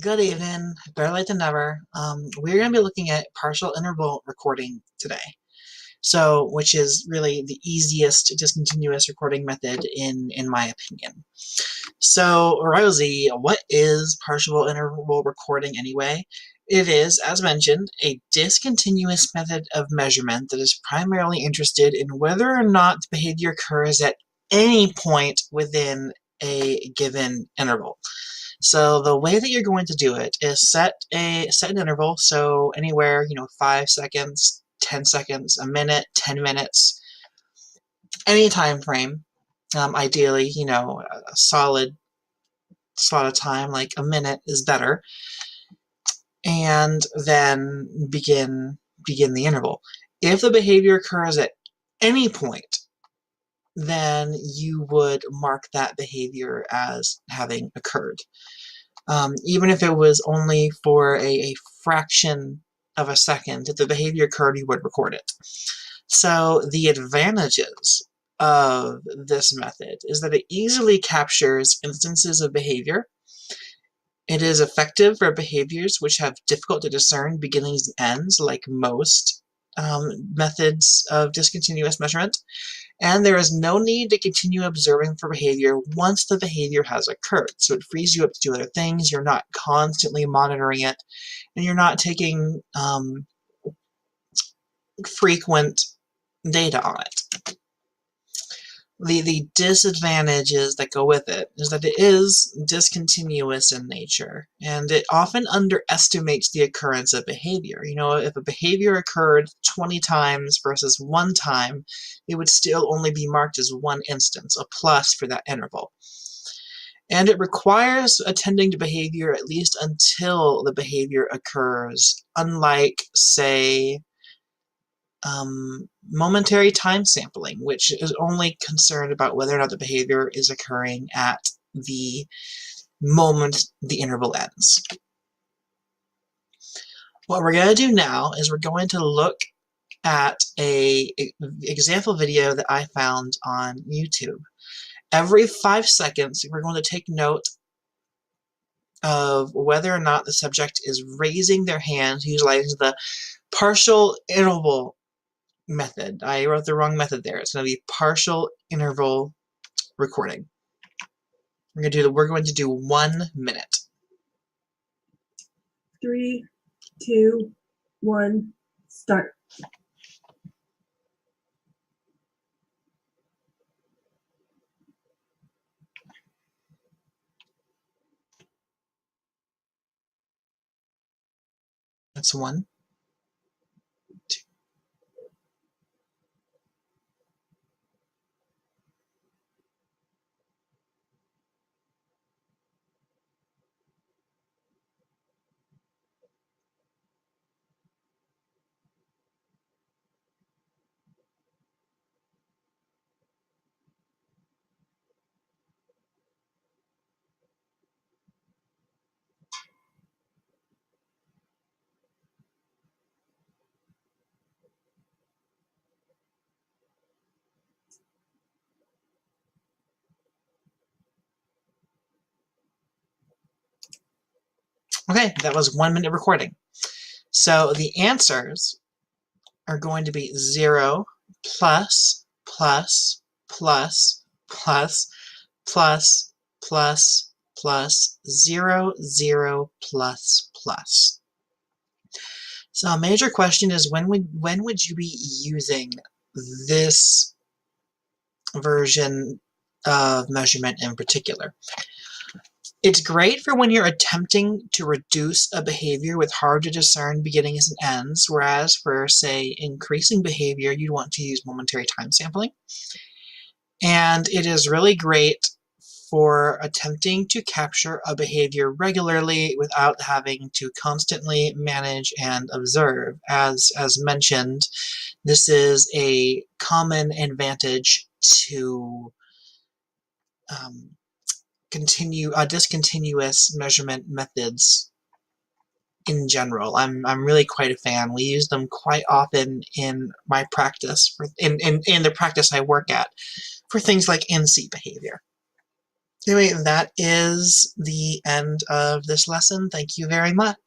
Good evening. Better late than never. We're going to be looking at partial interval recording today. Which is really the easiest discontinuous recording method in my opinion. So, Rosie, what is partial interval recording anyway? It is, as mentioned, a discontinuous method of measurement that is primarily interested in whether or not the behavior occurs at any point within a given interval. So the way that you're going to do it is set an interval, so anywhere, 5 seconds, 10 seconds, a minute, 10 minutes, any time frame. Ideally, a solid slot of time, like a minute is better, and then begin the interval. If the behavior occurs at any point, then you would mark that behavior as having occurred. Even if it was only for a fraction of a second, if the behavior occurred, you would record it. So the advantages of this method is that it easily captures instances of behavior. It is effective for behaviors which have difficult to discern beginnings and ends, like most methods of discontinuous measurement. And there is no need to continue observing for behavior once the behavior has occurred. So it frees you up to do other things. You're not constantly monitoring it, and you're not taking frequent data on it. The disadvantages that go with it is that it is discontinuous in nature, and it often underestimates the occurrence of behavior. If a behavior occurred 20 times versus 1 time, it would still only be marked as 1 instance, a plus for that interval. And it requires attending to behavior at least until the behavior occurs, unlike, say, momentary time sampling, which is only concerned about whether or not the behavior is occurring at the moment the interval ends. What we're going to do now is we're going to look at an example video that I found on YouTube. Every 5 seconds, we're going to take note of whether or not the subject is raising their hand utilizing the partial interval method. I wrote the wrong method there. It's going to be partial interval recording. We're going to do 1 minute. 3, 2, 1, start. That's 1. Okay, that was 1 minute recording. So the answers are going to be 0, plus, plus, plus, plus, plus, plus, plus, 0, 0, plus, plus. So a major question is when would you be using this version of measurement in particular? It's great for when you're attempting to reduce a behavior with hard to discern beginnings and ends, whereas for, say, increasing behavior, you'd want to use momentary time sampling. And it is really great for attempting to capture a behavior regularly without having to constantly manage and observe. As mentioned, this is a common advantage to discontinuous measurement methods in general. I'm really quite a fan. We use them quite often in my practice, in the practice I work at, for things like in-seat behavior. Anyway, that is the end of this lesson. Thank you very much.